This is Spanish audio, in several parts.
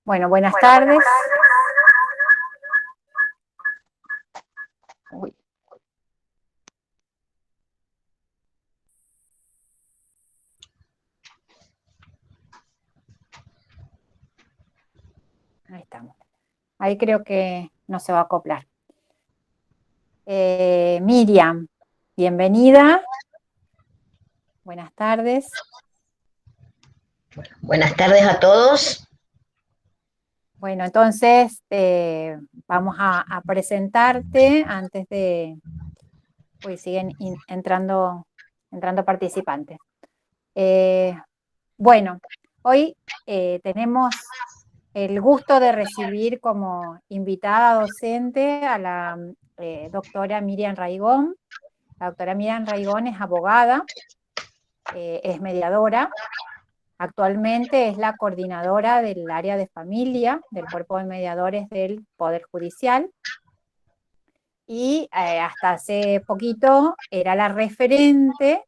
Bueno, buenas tardes. Uy, ahí estamos. Ahí creo que no se va a acoplar. Miriam, bienvenida. Buenas tardes. Buenas tardes a todos. Bueno, entonces vamos a presentarte antes de, pues siguen entrando participantes. Eh, bueno, hoy tenemos el gusto de recibir como invitada docente a la doctora Miriam Raigón. La doctora Miriam Raigón es abogada, es mediadora. Actualmente es la coordinadora del área de familia del Cuerpo de Mediadores del Poder Judicial y hasta hace poquito era la referente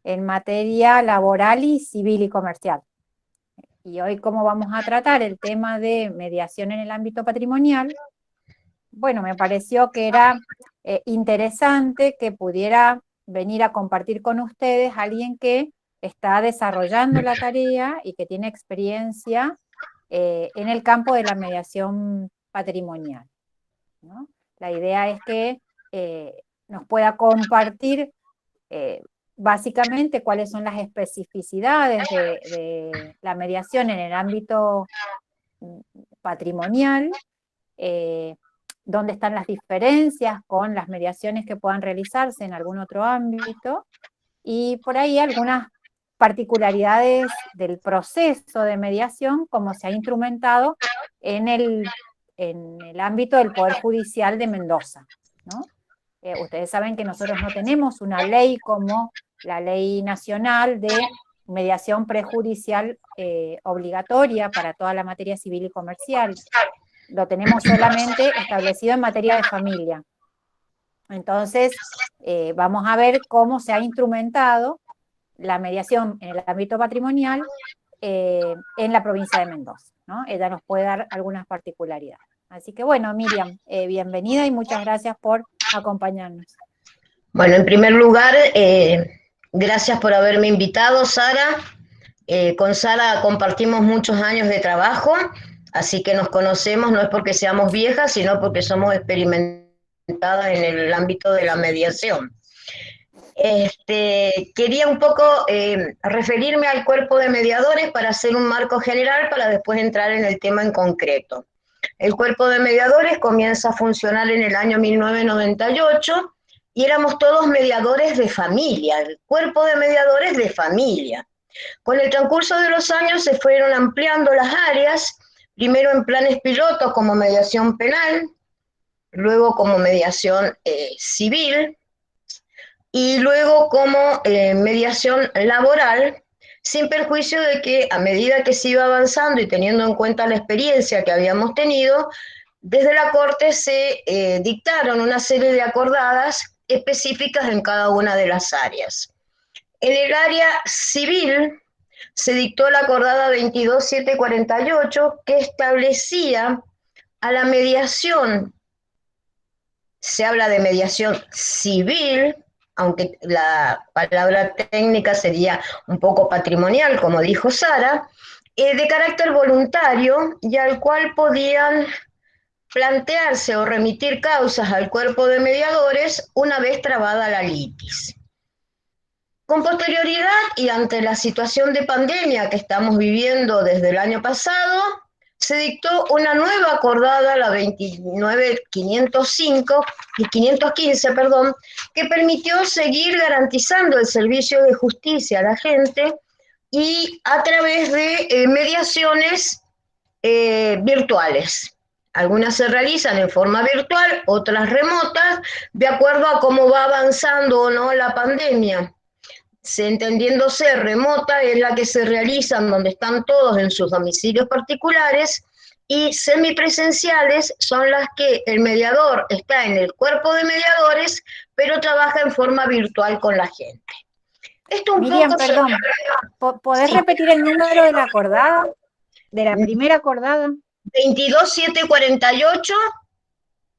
en materia laboral y civil y comercial. Y hoy, como vamos a tratar el tema de mediación en el ámbito patrimonial, bueno, me pareció que era interesante que pudiera venir a compartir con ustedes alguien que está desarrollando la tarea y que tiene experiencia en el campo de la mediación patrimonial, ¿no? La idea es que nos pueda compartir eh, básicamente cuáles son las especificidades de la mediación en el ámbito patrimonial, eh, dónde están las diferencias con las mediaciones que puedan realizarse en algún otro ámbito y por ahí algunas particularidades del proceso de mediación, como se ha instrumentado en el ámbito del Poder Judicial de Mendoza, ¿no? Ustedes saben que nosotros no tenemos una ley como la Ley Nacional de Mediación Prejudicial obligatoria para toda la materia civil y comercial. Lo tenemos solamente establecido en materia de familia. Entonces, vamos a ver cómo se ha instrumentado la mediación en el ámbito patrimonial en la provincia de Mendoza, ¿no? Ella nos puede dar algunas particularidades. Así que bueno, Miriam, bienvenida y muchas gracias por acompañarnos. Bueno, en primer lugar, gracias por haberme invitado, Sara. Con Sara compartimos muchos años de trabajo, así que nos conocemos, no es porque seamos viejas, sino porque somos experimentadas en el ámbito de la mediación. Quería un poco referirme al cuerpo de mediadores para hacer un marco general para después entrar en el tema en concreto. El cuerpo de mediadores comienza a funcionar en el año 1998 y éramos todos mediadores de familia, el cuerpo de mediadores de familia. Con el transcurso de los años se fueron ampliando las áreas, primero en planes pilotos como mediación penal, luego como mediación civil, y luego como mediación laboral, sin perjuicio de que a medida que se iba avanzando y teniendo en cuenta la experiencia que habíamos tenido, desde la Corte se dictaron una serie de acordadas específicas en cada una de las áreas. En el área civil se dictó la acordada 22748 que establecía a la mediación, se habla de mediación civil, aunque la palabra técnica sería un poco patrimonial, como dijo Sara, de carácter voluntario y al cual podían plantearse o remitir causas al cuerpo de mediadores una vez trabada la litis. Con posterioridad y ante la situación de pandemia que estamos viviendo desde el año pasado, se dictó una nueva acordada, la 29505 y 515, perdón, que permitió seguir garantizando el servicio de justicia a la gente y a través de mediaciones virtuales. Algunas se realizan en forma virtual, otras remotas, de acuerdo a cómo va avanzando o no la pandemia. Entendiéndose remota es la que se realiza donde están todos en sus domicilios particulares, y semipresenciales son las que el mediador está en el cuerpo de mediadores, pero trabaja en forma virtual con la gente. Esto un Miriam, poco perdón, ¿podés sí, repetir el número de la acordada, de la primera acordada? 22748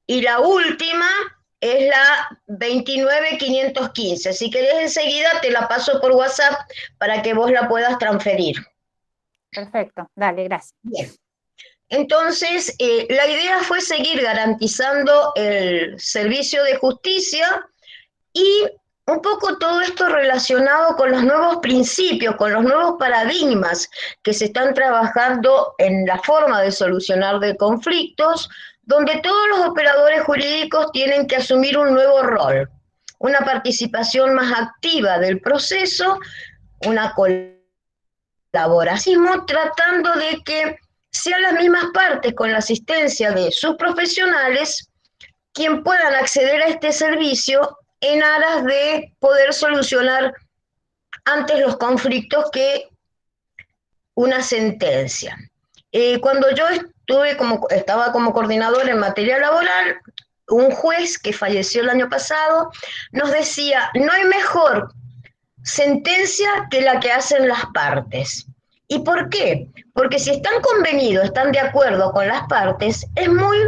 y la última es la 29515. Si querés enseguida te la paso por WhatsApp para que vos la puedas transferir. Perfecto, dale, gracias. Bien. Entonces, la idea fue seguir garantizando el servicio de justicia y un poco todo esto relacionado con los nuevos principios, con los nuevos paradigmas que se están trabajando en la forma de solucionar de conflictos, donde todos los operadores jurídicos tienen que asumir un nuevo rol, una participación más activa del proceso, una colaboración, tratando de que sean las mismas partes con la asistencia de sus profesionales quien puedan acceder a este servicio en aras de poder solucionar antes los conflictos que una sentencia. Cuando yo estaba como coordinadora en materia laboral, un juez que falleció el año pasado nos decía, no hay mejor sentencia que la que hacen las partes. ¿Y por qué? Porque si están convenidos, están de acuerdo con las partes, es muy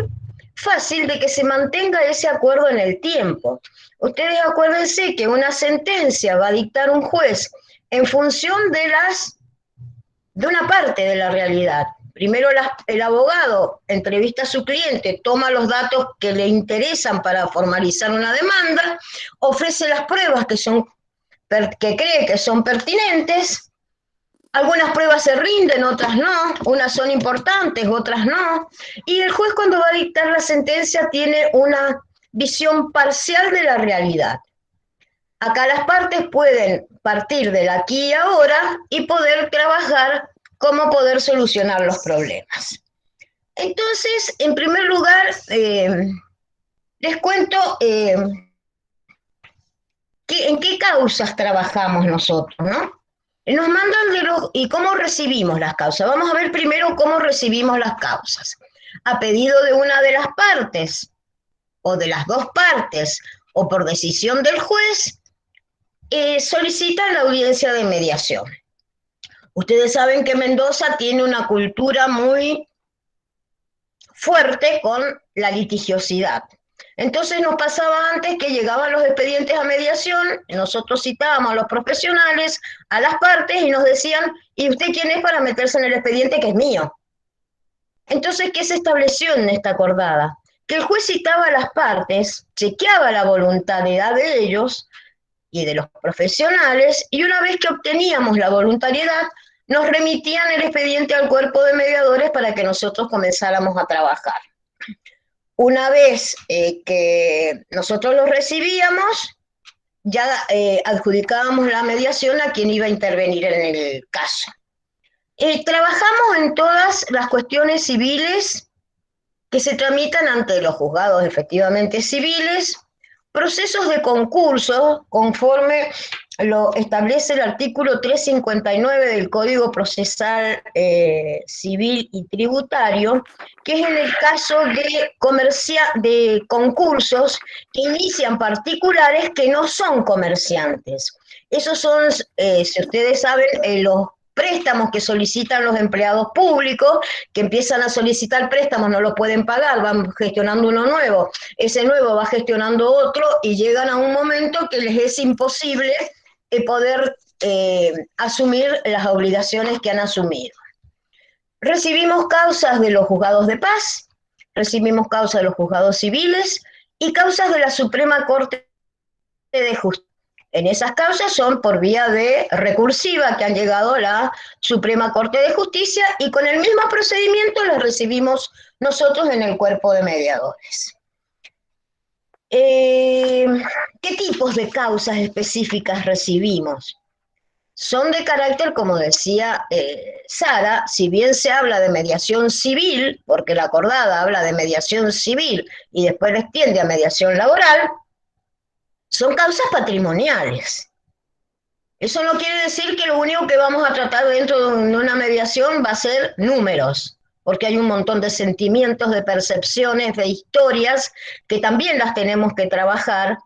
fácil de que se mantenga ese acuerdo en el tiempo. Ustedes acuérdense que una sentencia va a dictar un juez en función de una parte de la realidad. Primero el abogado entrevista a su cliente, toma los datos que le interesan para formalizar una demanda, ofrece las pruebas que cree que son pertinentes. Algunas pruebas se rinden, otras no, unas son importantes, otras no, y el juez cuando va a dictar la sentencia tiene una visión parcial de la realidad. Acá las partes pueden partir del aquí y ahora y poder trabajar cómo poder solucionar los problemas. Entonces, en primer lugar, les cuento en qué causas trabajamos nosotros, ¿no? Nos mandan y cómo recibimos las causas. Vamos a ver primero cómo recibimos las causas. A pedido de una de las partes, o de las dos partes, o por decisión del juez, solicitan la audiencia de mediación. Ustedes saben que Mendoza tiene una cultura muy fuerte con la litigiosidad. Entonces nos pasaba antes que llegaban los expedientes a mediación, nosotros citábamos a los profesionales, a las partes y nos decían, ¿y usted quién es para meterse en el expediente que es mío? Entonces, ¿qué se estableció en esta acordada? Que el juez citaba a las partes, chequeaba la voluntariedad de ellos y de los profesionales, y una vez que obteníamos la voluntariedad, nos remitían el expediente al cuerpo de mediadores para que nosotros comenzáramos a trabajar. Una vez que nosotros lo recibíamos, ya adjudicábamos la mediación a quien iba a intervenir en el caso. Trabajamos en todas las cuestiones civiles que se tramitan ante los juzgados efectivamente civiles, procesos de concurso conforme lo establece el artículo 359 del Código Procesal Civil y Tributario, que es en el caso de concursos que inician particulares que no son comerciantes. Esos son, si ustedes saben, los préstamos que solicitan los empleados públicos, que empiezan a solicitar préstamos, no lo pueden pagar, van gestionando uno nuevo, ese nuevo va gestionando otro y llegan a un momento que les es imposible poder asumir las obligaciones que han asumido. Recibimos causas de los juzgados de paz, recibimos causas de los juzgados civiles y causas de la Suprema Corte de Justicia. En esas causas son por vía de recursiva que han llegado a la Suprema Corte de Justicia y con el mismo procedimiento las recibimos nosotros en el cuerpo de mediadores. ¿Qué tipos de causas específicas recibimos? Son de carácter, como decía Sara, si bien se habla de mediación civil, porque la acordada habla de mediación civil y después le extiende a mediación laboral, son causas patrimoniales. Eso no quiere decir que lo único que vamos a tratar dentro de una mediación va a ser números, porque hay un montón de sentimientos, de percepciones, de historias que también las tenemos que trabajar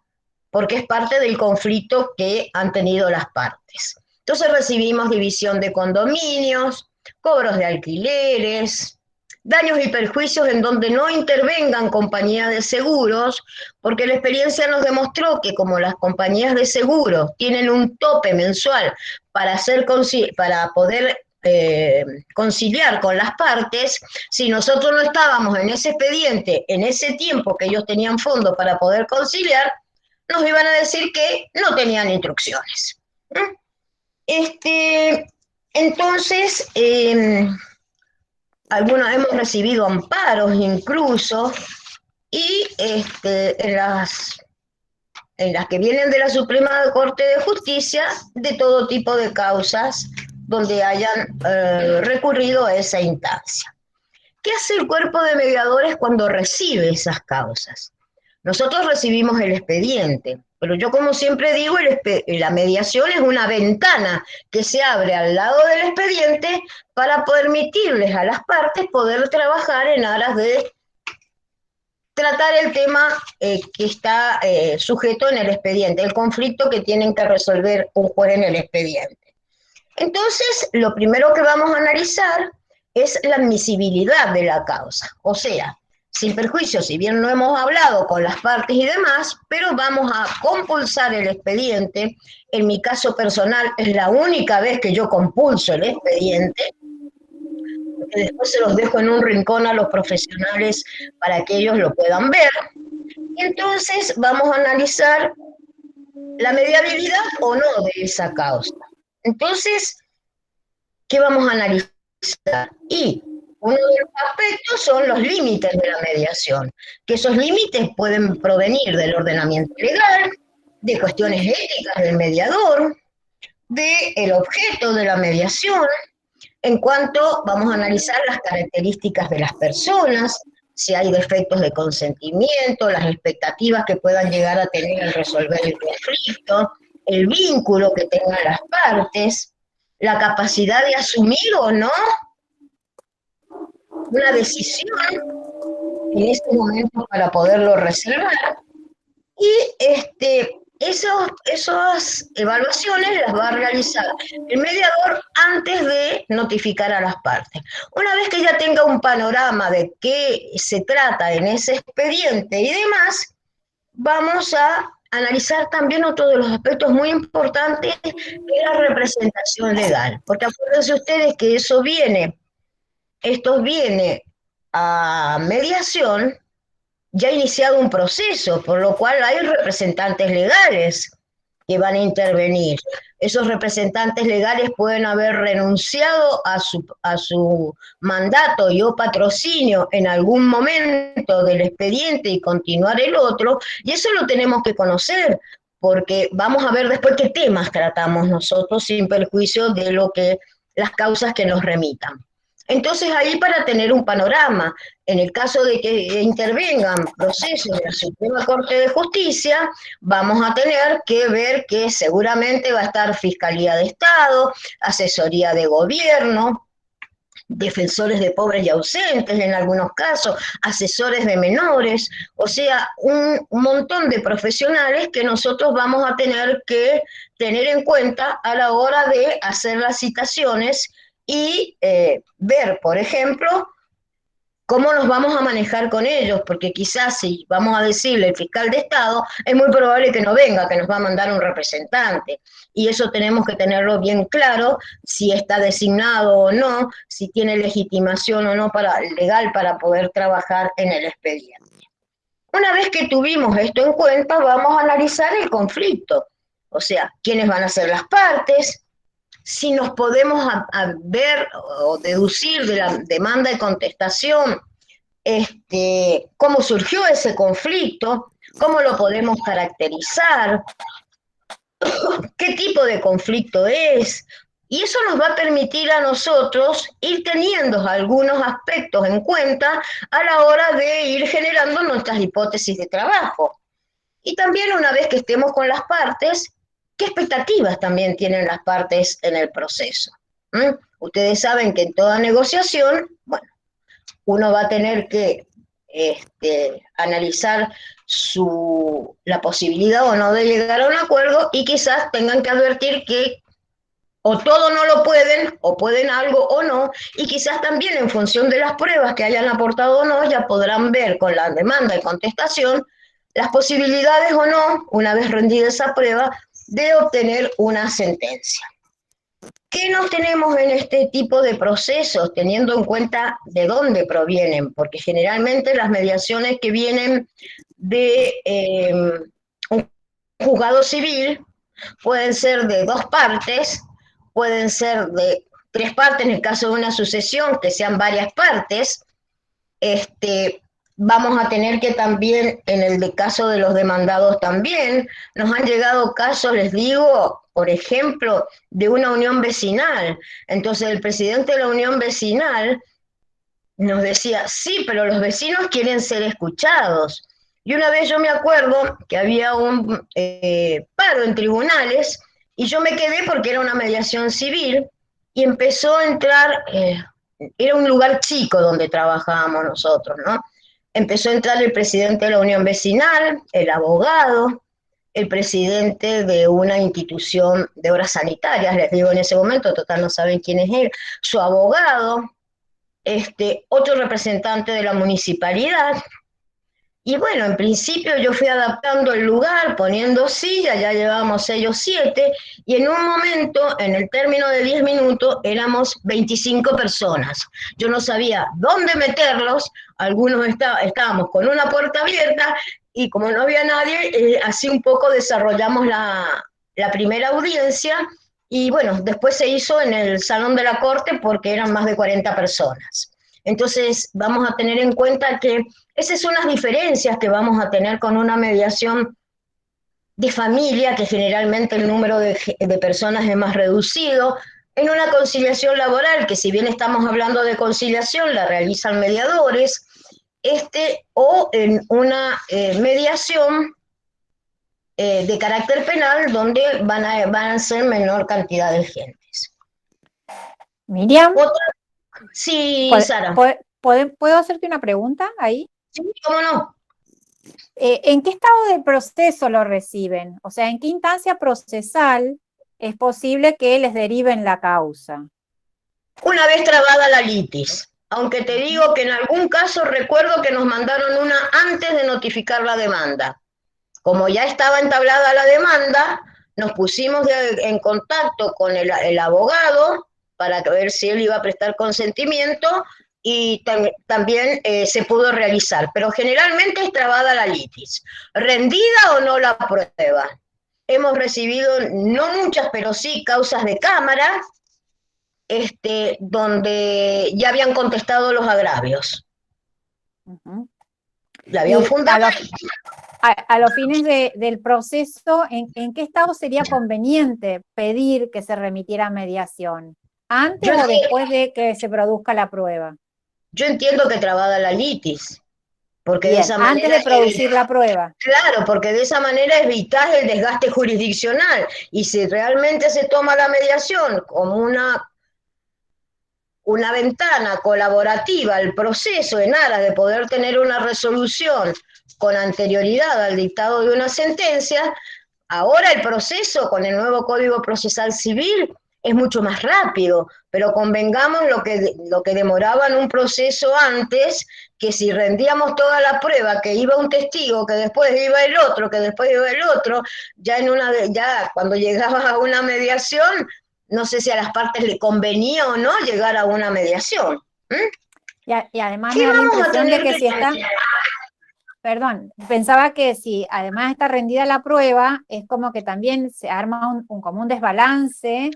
porque es parte del conflicto que han tenido las partes. Entonces recibimos división de condominios, cobros de alquileres, daños y perjuicios en donde no intervengan compañías de seguros, porque la experiencia nos demostró que como las compañías de seguros tienen un tope mensual para poder conciliar con las partes, si nosotros no estábamos en ese expediente, en ese tiempo que ellos tenían fondo para poder conciliar, nos iban a decir que no tenían instrucciones. Entonces, algunos hemos recibido amparos incluso, y en las que vienen de la Suprema Corte de Justicia, de todo tipo de causas donde hayan recurrido a esa instancia. ¿Qué hace el cuerpo de mediadores cuando recibe esas causas? Nosotros recibimos el expediente, pero yo como siempre digo, la mediación es una ventana que se abre al lado del expediente para permitirles a las partes poder trabajar en aras de tratar el tema que está sujeto en el expediente, el conflicto que tienen que resolver un juez en el expediente. Entonces, lo primero que vamos a analizar es la admisibilidad de la causa, o sea, sin perjuicio, si bien no hemos hablado con las partes y demás, pero vamos a compulsar el expediente. En mi caso personal es la única vez que yo compulso el expediente, porque después se los dejo en un rincón a los profesionales para que ellos lo puedan ver. Entonces vamos a analizar la mediabilidad o no de esa causa. Entonces, ¿qué vamos a analizar? Y uno de los aspectos son los límites de la mediación, que esos límites pueden provenir del ordenamiento legal, de cuestiones éticas del mediador, del objeto de la mediación, en cuanto vamos a analizar las características de las personas, si hay defectos de consentimiento, las expectativas que puedan llegar a tener al resolver el conflicto, el vínculo que tengan las partes, la capacidad de asumir o no una decisión en ese momento para poderlo resolver. Y esas evaluaciones las va a realizar el mediador antes de notificar a las partes. Una vez que ya tenga un panorama de qué se trata en ese expediente y demás, vamos a analizar también otro de los aspectos muy importantes, que es la representación legal. Porque acuérdense ustedes que esto viene a mediación ya ha iniciado un proceso, por lo cual hay representantes legales que van a intervenir. Esos representantes legales pueden haber renunciado a su mandato y o patrocinio en algún momento del expediente y continuar el otro, y eso lo tenemos que conocer, porque vamos a ver después qué temas tratamos nosotros sin perjuicio de las causas que nos remitan. Entonces ahí para tener un panorama, en el caso de que intervengan procesos de la Suprema Corte de Justicia, vamos a tener que ver que seguramente va a estar Fiscalía de Estado, Asesoría de Gobierno, defensores de pobres y ausentes en algunos casos, asesores de menores, o sea, un montón de profesionales que nosotros vamos a tener que tener en cuenta a la hora de hacer las citaciones y ver, por ejemplo, cómo nos vamos a manejar con ellos, porque quizás si vamos a decirle el fiscal de Estado, es muy probable que no venga, que nos va a mandar un representante. Y eso tenemos que tenerlo bien claro, si está designado o no, si tiene legitimación o no legal para poder trabajar en el expediente. Una vez que tuvimos esto en cuenta, vamos a analizar el conflicto, o sea, quiénes van a ser las partes, si nos podemos ver o deducir de la demanda de contestación cómo surgió ese conflicto, cómo lo podemos caracterizar, qué tipo de conflicto es, y eso nos va a permitir a nosotros ir teniendo algunos aspectos en cuenta a la hora de ir generando nuestras hipótesis de trabajo. Y también una vez que estemos con las partes, ¿qué expectativas también tienen las partes en el proceso? Ustedes saben que en toda negociación, bueno, uno va a tener que analizar la posibilidad o no de llegar a un acuerdo y quizás tengan que advertir que O todo no lo pueden, o pueden algo o no, y quizás también en función de las pruebas que hayan aportado o no, ya podrán ver con la demanda y contestación las posibilidades o no, una vez rendida esa prueba, de obtener una sentencia. ¿Qué no tenemos en este tipo de procesos, teniendo en cuenta de dónde provienen? Porque generalmente las mediaciones que vienen de un juzgado civil pueden ser de dos partes, pueden ser de tres partes en el caso de una sucesión, que sean varias partes. Vamos a tener que también, en el caso de los demandados también, nos han llegado casos, les digo, por ejemplo, de una unión vecinal. Entonces el presidente de la unión vecinal nos decía, sí, pero los vecinos quieren ser escuchados. Y una vez yo me acuerdo que había un paro en tribunales y yo me quedé porque era una mediación civil y empezó a entrar, era un lugar chico donde trabajábamos nosotros, ¿no? Empezó a entrar el presidente de la unión vecinal, el abogado, el presidente de una institución de obras sanitarias, les digo en ese momento, total no saben quién es él, su abogado, otro representante de la municipalidad. Y bueno, en principio yo fui adaptando el lugar, poniendo sillas, ya llevábamos 6 o 7, y en un momento, en el término de 10 minutos, éramos 25 personas. Yo no sabía dónde meterlos, algunos estábamos con una puerta abierta, y como no había nadie, así un poco desarrollamos la primera audiencia, y bueno, después se hizo en el Salón de la Corte porque eran más de 40 personas. Entonces, vamos a tener en cuenta que esas son las diferencias que vamos a tener con una mediación de familia, que generalmente el número de personas es más reducido, en una conciliación laboral, que si bien estamos hablando de conciliación, la realizan mediadores, o en una mediación de carácter penal, donde van a ser menor cantidad de gentes. Miriam, Otra, sí, Sara. ¿puedo hacerte una pregunta ahí? Sí, ¿cómo no? ¿En qué estado de proceso lo reciben? O sea, ¿en qué instancia procesal es posible que les deriven la causa? Una vez trabada la litis, aunque te digo que en algún caso recuerdo que nos mandaron una antes de notificar la demanda. Como ya estaba entablada la demanda, nos pusimos en contacto con el abogado para ver si él iba a prestar consentimiento y también se pudo realizar. Pero generalmente es trabada la litis. ¿Rendida o no la prueba? Hemos recibido, no muchas, pero sí causas de cámara, donde ya habían contestado los agravios. Ujú. La habían Y fundado. a los fines del proceso, ¿en qué estado sería conveniente pedir que se remitiera a mediación? ¿Antes Yo, o después de que se produzca la prueba? yo entiendo que trabada la litis, porque de Bien, esa antes manera, de producir la prueba. claro, porque de esa manera evitas el desgaste jurisdiccional. Y si realmente se toma la mediación como una ventana colaborativa al proceso en aras de poder tener una resolución con anterioridad al dictado de una sentencia, ahora el proceso con el nuevo Código Procesal Civil es mucho más rápido, pero convengamos lo que demoraba en un proceso antes, que si rendíamos toda la prueba, que iba un testigo, que después iba el otro, que después iba el otro, ya cuando llegabas a una mediación, no sé si a las partes le convenía o no llegar a una mediación. Y además me ¿Qué da la vamos a impresión de tener que que si está, perdón, pensaba que si además está rendida la prueba, es como que también se arma como un desbalance,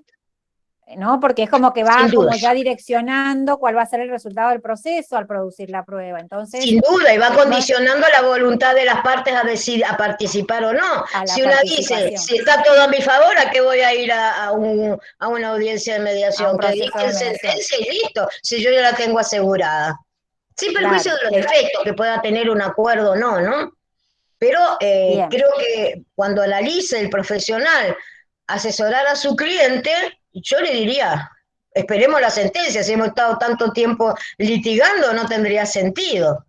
¿no? Porque es como que sin va como dudas? ya direccionando cuál va a ser el resultado del proceso al producir la prueba. Entonces, Sin duda, y va no condicionando la voluntad de las partes a participar o no. a la Si una dice, participación, si está todo a mi favor, ¿a qué voy a ir a una audiencia de a un mediación? Que proceso de dicten mediación. sentencia y listo, si yo ya la tengo asegurada. Sin perjuicio Claro, de los efectos que pueda tener un acuerdo o no, ¿no? Pero bien. creo que cuando analice el profesional asesorar a su cliente, yo le diría, esperemos la sentencia, si hemos estado tanto tiempo litigando, no tendría sentido.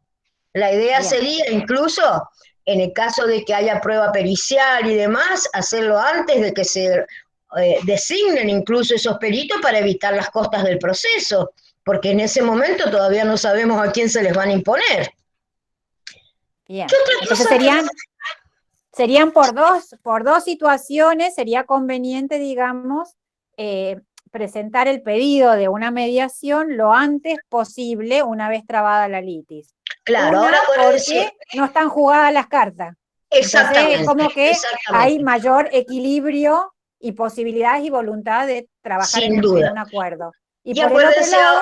La idea Bien, sería incluso, en el caso de que haya prueba pericial y demás, hacerlo antes de que se designen incluso esos peritos para evitar las costas del proceso, porque en ese momento todavía no sabemos a quién se les van a imponer. ¿Qué Bien. otra Entonces cosa serían por dos situaciones, sería conveniente, digamos, presentar el pedido de una mediación lo antes posible una vez trabada la litis. Claro, Una, ahora acuérdense, porque no están jugadas las cartas. Entonces es exactamente, como que hay exactamente, mayor equilibrio y posibilidades y voluntad de trabajar sin en duda. un acuerdo. Y Y por el otro acuérdense, lado,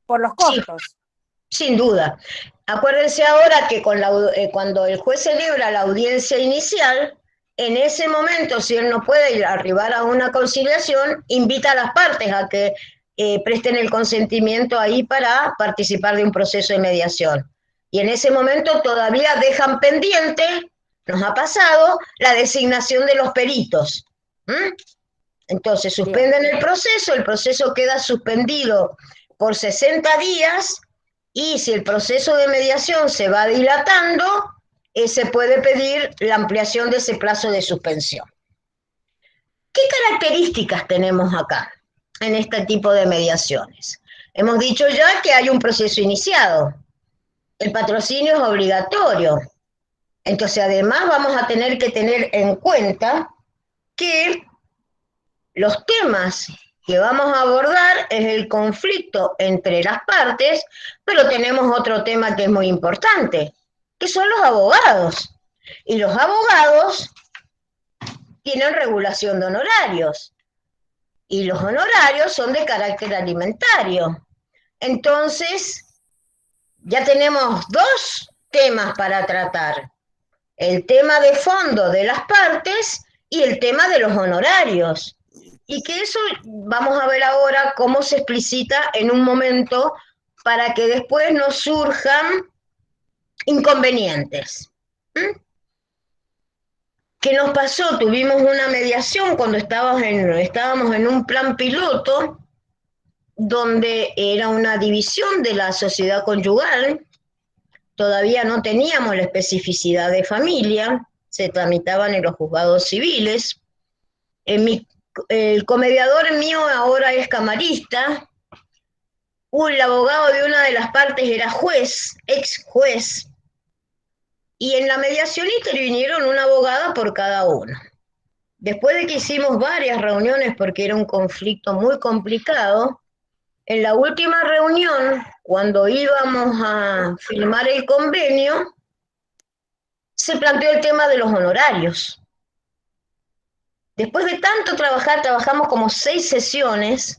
por los sí, costos. sin duda. Acuérdense ahora que cuando el juez celebra la audiencia inicial, en ese momento, si él no puede arribar a una conciliación, invita a las partes a que presten el consentimiento ahí para participar de un proceso de mediación. Y en ese momento todavía dejan pendiente, nos ha pasado, la designación de los peritos. ¿Mm? Entonces Bien, suspenden el proceso queda suspendido por 60 días y si el proceso de mediación se va dilatando, se puede pedir la ampliación de ese plazo de suspensión. ¿Qué características tenemos acá en este tipo de mediaciones? Hemos dicho ya que hay un proceso iniciado. El patrocinio es obligatorio. Entonces, además, vamos a tener que tener en cuenta que los temas que vamos a abordar es el conflicto entre las partes, pero tenemos otro tema que es muy importante, que son los abogados. Y los abogados tienen regulación de honorarios, y los honorarios son de carácter alimentario. Entonces, ya tenemos dos temas para tratar: el tema de fondo de las partes y el tema de los honorarios. Y que eso vamos a ver ahora cómo se explicita en un momento para que después no surjan inconvenientes. ¿Mm? ¿Qué nos pasó? Tuvimos una mediación cuando estábamos en un plan piloto donde era una división de la sociedad conyugal. Todavía no teníamos la especificidad de familia, se tramitaban en los juzgados civiles. El comediador mío ahora es camarista. El abogado de una de las partes era juez, ex juez. Y en la mediación intervinieron una abogada por cada uno. Después de que hicimos varias reuniones porque era un conflicto muy complicado, en la última reunión, cuando íbamos a firmar el convenio, se planteó el tema de los honorarios. Después de tanto trabajar, trabajamos como 6 sesiones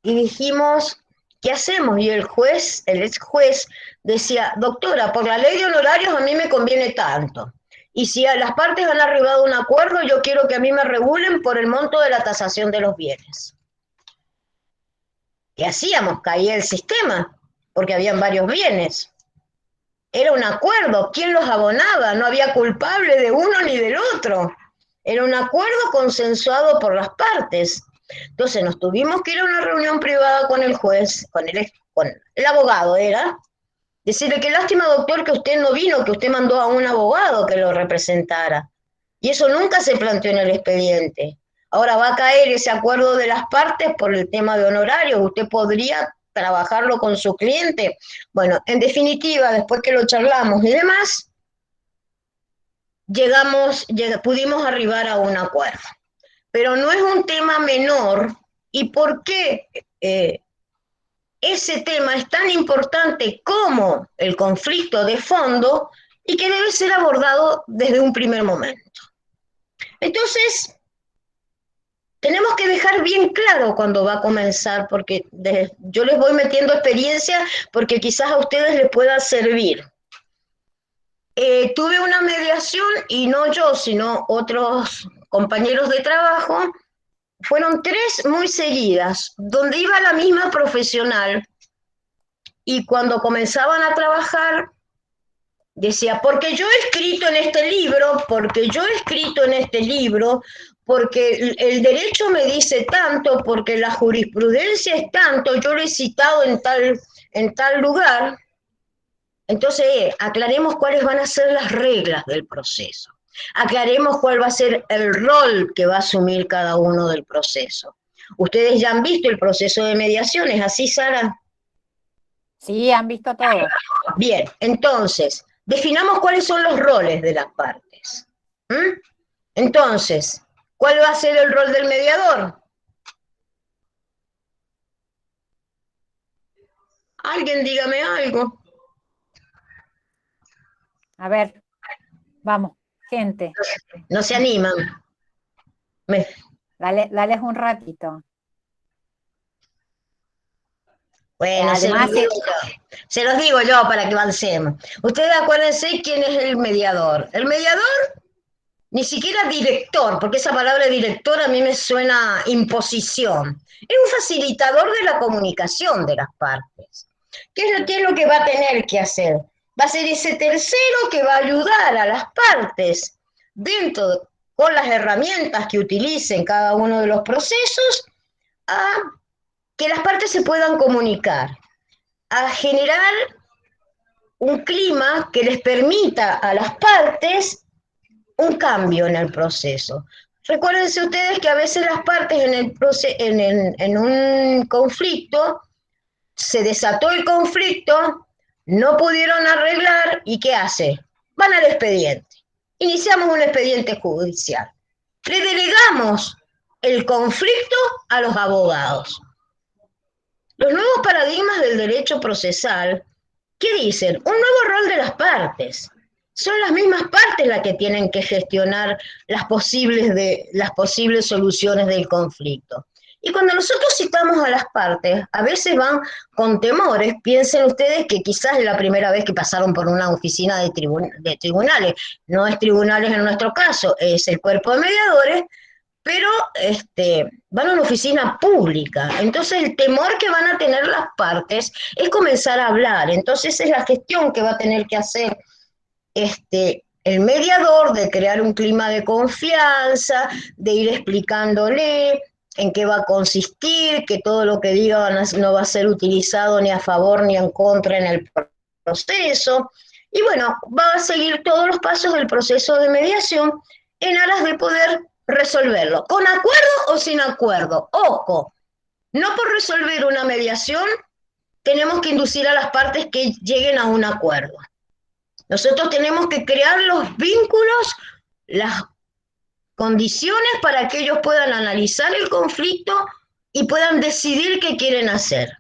y dijimos, ¿qué hacemos? Y el juez, el ex juez, decía, doctora, por la ley de honorarios a mí me conviene tanto. Y si a las partes han arribado a un acuerdo, yo quiero que a mí me regulen por el monto de la tasación de los bienes. ¿Qué hacíamos? Caía el sistema, porque habían varios bienes. Era un acuerdo, ¿quién los abonaba? No había culpable de uno ni del otro. Era un acuerdo consensuado por las partes. Entonces nos tuvimos que ir a una reunión privada con el juez, con el abogado era, decirle que lástima, doctor, que usted no vino, que usted mandó a un abogado que lo representara. Y eso nunca se planteó en el expediente. Ahora va a caer ese acuerdo de las partes por el tema de honorarios. Usted podría trabajarlo con su cliente. Bueno, en definitiva, después que lo charlamos y demás, pudimos arribar a un acuerdo. Pero no es un tema menor. ¿Y por qué ese tema es tan importante como el conflicto de fondo y que debe ser abordado desde un primer momento? Entonces, tenemos que dejar bien claro cuándo va a comenzar, porque yo les voy metiendo experiencia porque quizás a ustedes les pueda servir. Tuve una mediación y no yo, sino otros compañeros de trabajo. Fueron 3 muy seguidas, donde iba la misma profesional y cuando comenzaban a trabajar decía, porque yo he escrito en este libro, porque yo he escrito en este libro, porque el derecho me dice tanto, porque la jurisprudencia es tanto, yo lo he citado en tal lugar. Entonces, aclaremos cuáles van a ser las reglas del proceso. Aclaremos cuál va a ser el rol que va a asumir cada uno del proceso. Ustedes ya han visto el proceso de mediación, ¿es así, Sara? Sí, han visto todo. Bien, entonces, definamos cuáles son los roles de las partes. ¿Mm? Entonces, ¿cuál va a ser el rol del mediador? Alguien dígame algo. A ver, vamos, gente, No se animan. Me- dales un ratito. Bueno, Además, sí, se los digo yo para que avancemos. Ustedes acuérdense quién es el mediador. El mediador, ni siquiera director, porque esa palabra director a mí me suena imposición. Es un facilitador de la comunicación de las partes. Qué es lo que va a tener que hacer? Va a ser ese tercero que va a ayudar a las partes dentro con las herramientas que utilicen cada uno de los procesos a que las partes se puedan comunicar, a generar un clima que les permita a las partes un cambio en el proceso. Recuérdense ustedes que a veces las partes en un conflicto, se desató el conflicto, no pudieron arreglar y ¿qué hace? Van al expediente. Iniciamos un expediente judicial. Le delegamos el conflicto a los abogados. Los nuevos paradigmas del derecho procesal, ¿qué dicen? Un nuevo rol de las partes. Son las mismas partes las que tienen que gestionar las posibles soluciones del conflicto. Y cuando nosotros citamos a las partes, a veces van con temores. Piensen ustedes que quizás es la primera vez que pasaron por una oficina de tribunales. No es tribunales en nuestro caso, es el cuerpo de mediadores, pero van a una oficina pública. Entonces el temor que van a tener las partes es comenzar a hablar. Entonces es la gestión que va a tener que hacer el mediador, de crear un clima de confianza, de ir explicándole en qué va a consistir, que todo lo que diga no va a ser utilizado ni a favor ni en contra en el proceso. Y bueno, va a seguir todos los pasos del proceso de mediación en aras de poder resolverlo, con acuerdo o sin acuerdo. Ojo, no por resolver una mediación tenemos que inducir a las partes que lleguen a un acuerdo. Nosotros tenemos que crear los vínculos, las condiciones para que ellos puedan analizar el conflicto y puedan decidir qué quieren hacer.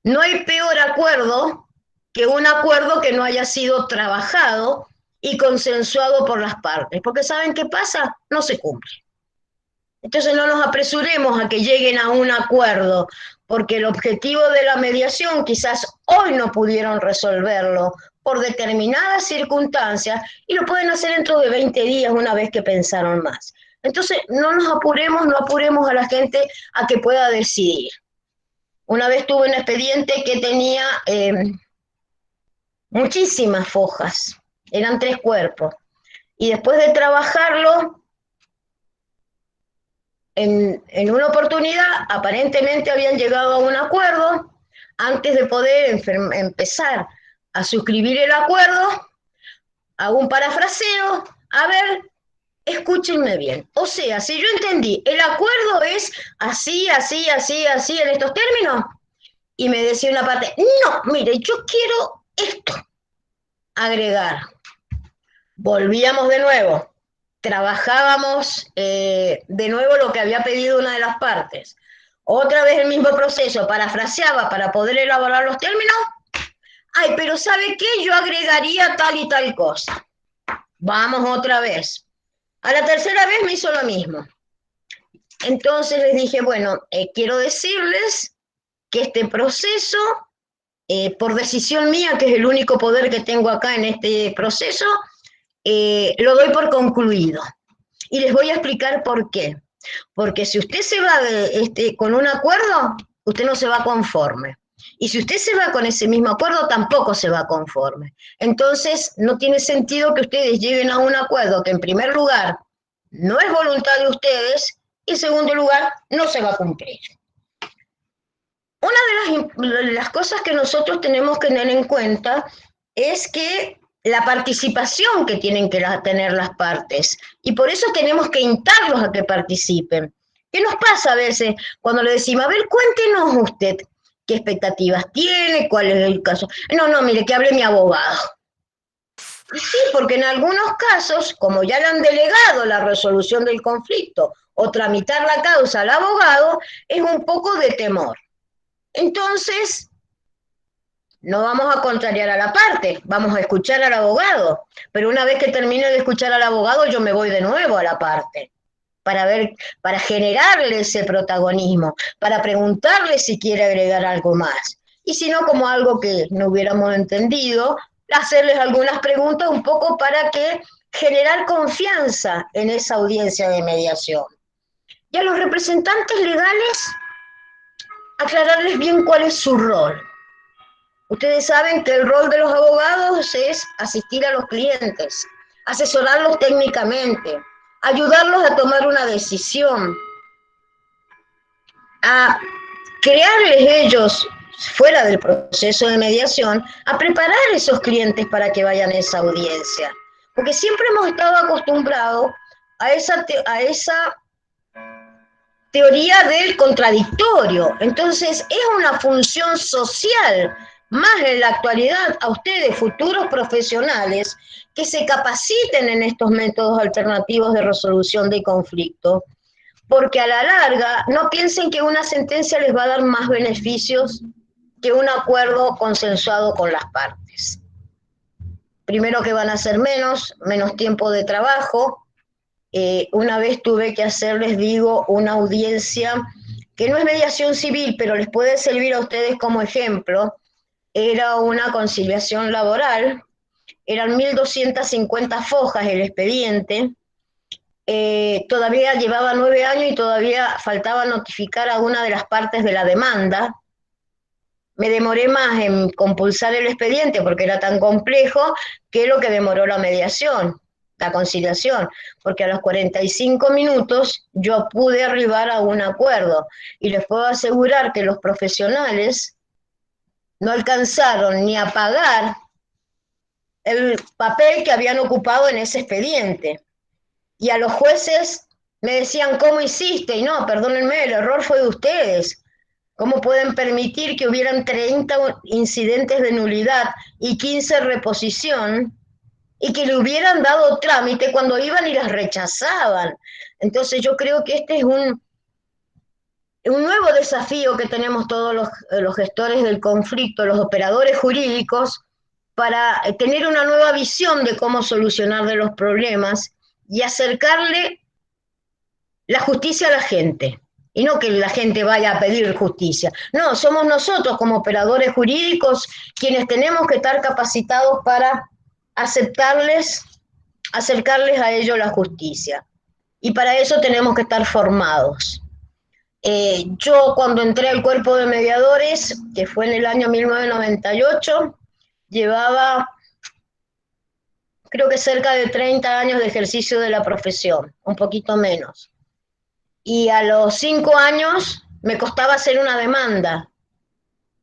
No hay peor acuerdo que un acuerdo que no haya sido trabajado y consensuado por las partes, porque ¿saben qué pasa? No se cumple. Entonces no nos apresuremos a que lleguen a un acuerdo, porque el objetivo de la mediación quizás hoy no pudieron resolverlo por determinadas circunstancias y lo pueden hacer dentro de 20 días una vez que pensaron más. Entonces no nos apuremos, no apuremos a la gente a que pueda decidir. Una vez tuve un expediente que tenía muchísimas fojas, eran 3 cuerpos, y después de trabajarlo, en una oportunidad aparentemente habían llegado a un acuerdo. Antes de poder empezar a suscribir el acuerdo, hago un parafraseo. A ver, escúchenme bien. O sea, si yo entendí, el acuerdo es así, así, así, así, en estos términos, y me decía una parte, no, mire, yo quiero esto, agregar. Volvíamos de nuevo, trabajábamos de nuevo lo que había pedido una de las partes. Otra vez el mismo proceso, parafraseaba para poder elaborar los términos. Ay, pero ¿sabe qué? Yo agregaría tal y tal cosa. Vamos otra vez. A la tercera vez me hizo lo mismo. Entonces les dije, bueno, quiero decirles que este proceso, por decisión mía, que es el único poder que tengo acá en este proceso, lo doy por concluido. Y les voy a explicar por qué. Porque si usted se va con un acuerdo, usted no se va conforme. Y si usted se va con ese mismo acuerdo, tampoco se va conforme. Entonces, no tiene sentido que ustedes lleguen a un acuerdo que, en primer lugar, no es voluntad de ustedes y, en segundo lugar, no se va a cumplir. Una de las cosas que nosotros tenemos que tener en cuenta es que la participación que tienen que tener las partes. Y por eso tenemos que instarlos a que participen. ¿Qué nos pasa a veces cuando le decimos, a ver, cuéntenos usted qué expectativas tiene, cuál es el caso? No, no, mire, que hable mi abogado. Y sí, porque en algunos casos, como ya le han delegado la resolución del conflicto o tramitar la causa al abogado, es un poco de temor. Entonces, no vamos a contrariar a la parte, vamos a escuchar al abogado. Pero una vez que termine de escuchar al abogado, yo me voy de nuevo a la parte para ver, para generarle ese protagonismo, para preguntarle si quiere agregar algo más. Y si no, como algo que no hubiéramos entendido, hacerles algunas preguntas un poco para que generar confianza en esa audiencia de mediación. Y a los representantes legales, aclararles bien cuál es su rol. Ustedes saben que el rol de los abogados es asistir a los clientes, asesorarlos técnicamente, ayudarlos a tomar una decisión, a crearles ellos, fuera del proceso de mediación, a preparar esos clientes para que vayan a esa audiencia. Porque siempre hemos estado acostumbrados a esa teoría del contradictorio. Entonces, es una función social, más en la actualidad, a ustedes, futuros profesionales, que se capaciten en estos métodos alternativos de resolución de conflictos, porque a la larga no piensen que una sentencia les va a dar más beneficios que un acuerdo consensuado con las partes. Primero que van a ser menos tiempo de trabajo. Una vez tuve que hacer, les digo, una audiencia que no es mediación civil, pero les puede servir a ustedes como ejemplo. Era una conciliación laboral, eran 1.250 fojas el expediente. Todavía llevaba 9 años y todavía faltaba notificar a una de las partes de la demanda. Me demoré más en compulsar el expediente porque era tan complejo que lo que demoró la mediación, la conciliación, porque a los 45 minutos yo pude arribar a un acuerdo y les puedo asegurar que los profesionales no alcanzaron ni a pagar el papel que habían ocupado en ese expediente. Y a los jueces me decían, ¿cómo hiciste? Y no, perdónenme, el error fue de ustedes. ¿Cómo pueden permitir que hubieran 30 incidentes de nulidad y 15 reposición y que le hubieran dado trámite cuando iban y las rechazaban? Entonces yo creo que este es un nuevo desafío que tenemos todos los gestores del conflicto, los operadores jurídicos, para tener una nueva visión de cómo solucionar de los problemas y acercarle la justicia a la gente. Y no que la gente vaya a pedir justicia. No, somos nosotros como operadores jurídicos quienes tenemos que estar capacitados para acercarles a ellos la justicia. Y para eso tenemos que estar formados. Yo cuando entré al cuerpo de mediadores, que fue en el año 1998, llevaba creo que cerca de 30 años de ejercicio de la profesión, un poquito menos. Y a los 5 años me costaba hacer una demanda,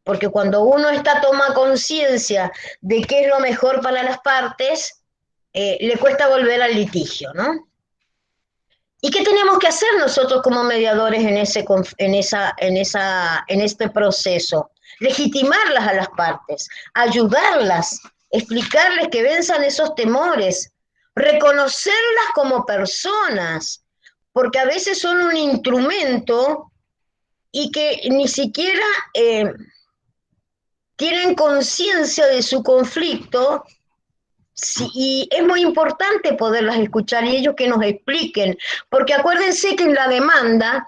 porque cuando uno toma conciencia de qué es lo mejor para las partes, le cuesta volver al litigio, ¿no? ¿Y qué tenemos que hacer nosotros como mediadores en este proceso? Legitimarlas a las partes, ayudarlas, explicarles que venzan esos temores, reconocerlas como personas, porque a veces son un instrumento y que ni siquiera tienen conciencia de su conflicto. Sí, y es muy importante poderlas escuchar y ellos que nos expliquen, porque acuérdense que en la demanda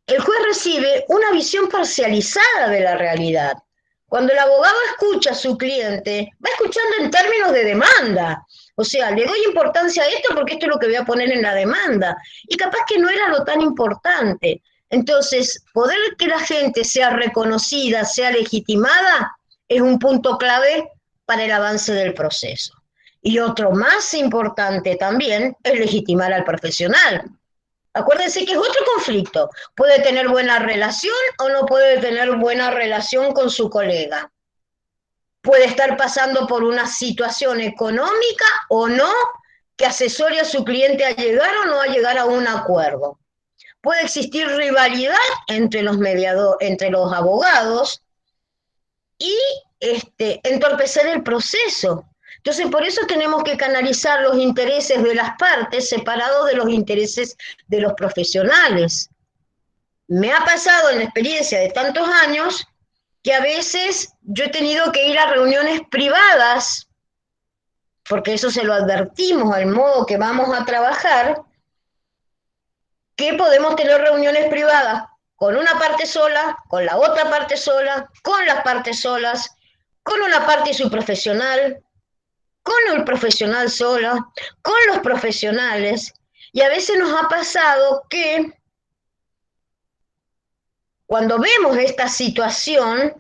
el juez recibe una visión parcializada de la realidad. Cuando el abogado escucha a su cliente, va escuchando en términos de demanda. O sea, le doy importancia a esto porque esto es lo que voy a poner en la demanda. Y capaz que no era lo tan importante. Entonces, poder que la gente sea reconocida, sea legitimada, es un punto clave para el avance del proceso. Y otro más importante también es legitimar al profesional. Acuérdense que es otro conflicto. Puede tener buena relación o no puede tener buena relación con su colega. puede estar pasando por una situación económica o no que asesore a su cliente a llegar o no a llegar a un acuerdo. Puede existir rivalidad entre los entre los abogados y entorpecer el proceso. Entonces, por eso tenemos que canalizar los intereses de las partes separados de los intereses de los profesionales. Me ha pasado en la experiencia de tantos años que a veces yo he tenido que ir a reuniones privadas, porque eso se lo advertimos al modo que vamos a trabajar, que podemos tener reuniones privadas con una parte sola, con la otra parte sola, con las partes solas, con una parte y su profesional, con el profesional sola, con los profesionales, y a veces nos ha pasado que cuando vemos esta situación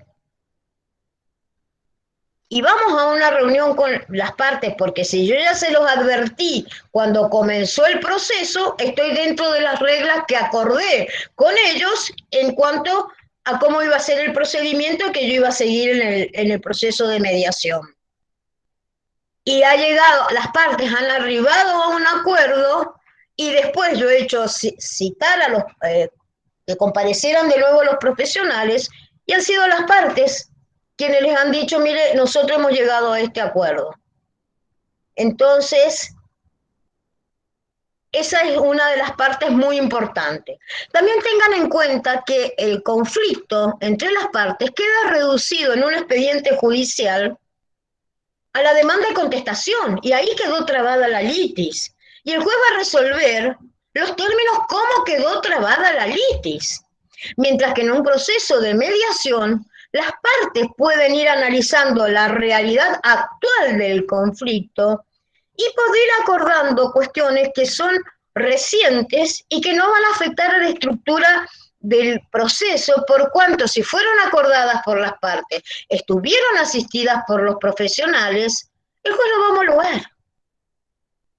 y vamos a una reunión con las partes, porque si yo ya se los advertí cuando comenzó el proceso, estoy dentro de las reglas que acordé con ellos en cuanto a cómo iba a ser el procedimiento que yo iba a seguir en el proceso de mediación. Y ha llegado, las partes han arribado a un acuerdo y después yo he hecho citar a los que comparecieran de nuevo los profesionales y han sido las partes quienes les han dicho, mire, nosotros hemos llegado a este acuerdo. Entonces, esa es una de las partes muy importantes. También tengan en cuenta que el conflicto entre las partes queda reducido en un expediente judicial a la demanda de contestación, y ahí quedó trabada la litis. Y el juez va a resolver los términos cómo quedó trabada la litis. Mientras que en un proceso de mediación, las partes pueden ir analizando la realidad actual del conflicto y poder ir acordando cuestiones que son recientes y que no van a afectar a la estructura del proceso, por cuanto si fueron acordadas por las partes, estuvieron asistidas por los profesionales, el juez lo va a homologar.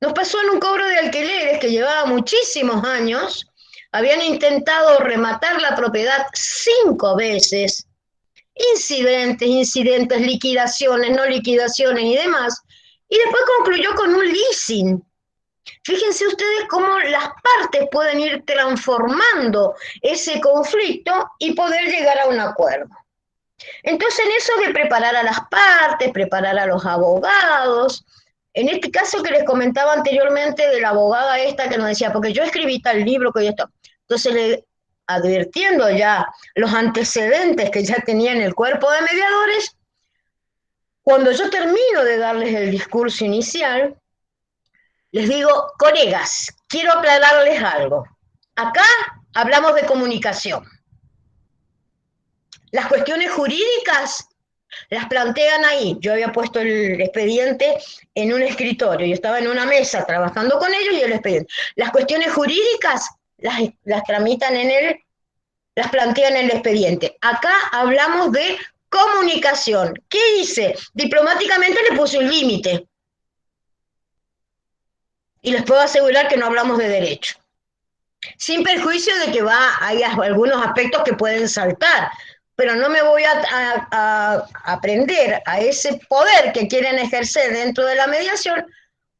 Nos pasó en un cobro de alquileres que llevaba muchísimos años, habían intentado rematar la propiedad 5 veces, incidentes, liquidaciones, no liquidaciones y demás, y después concluyó con un leasing. Fíjense ustedes cómo las partes pueden ir transformando ese conflicto y poder llegar a un acuerdo. Entonces, en eso de preparar a las partes, preparar a los abogados, en este caso que les comentaba anteriormente de la abogada esta que nos decía, porque yo escribí tal libro que yo esto, entonces advirtiendo ya los antecedentes que ya tenía en el cuerpo de mediadores, cuando yo termino de darles el discurso inicial, les digo, colegas, quiero aclararles algo. Acá hablamos de comunicación. Las cuestiones jurídicas las plantean ahí. Yo había puesto el expediente en un escritorio, yo estaba en una mesa trabajando con ellos y el expediente. Las cuestiones jurídicas las tramitan las plantean en el expediente. Acá hablamos de comunicación. ¿Qué hice? Diplomáticamente le puse un límite. Y les puedo asegurar que no hablamos de derecho. Sin perjuicio de que hay algunos aspectos que pueden saltar, pero no me voy a prender a ese poder que quieren ejercer dentro de la mediación,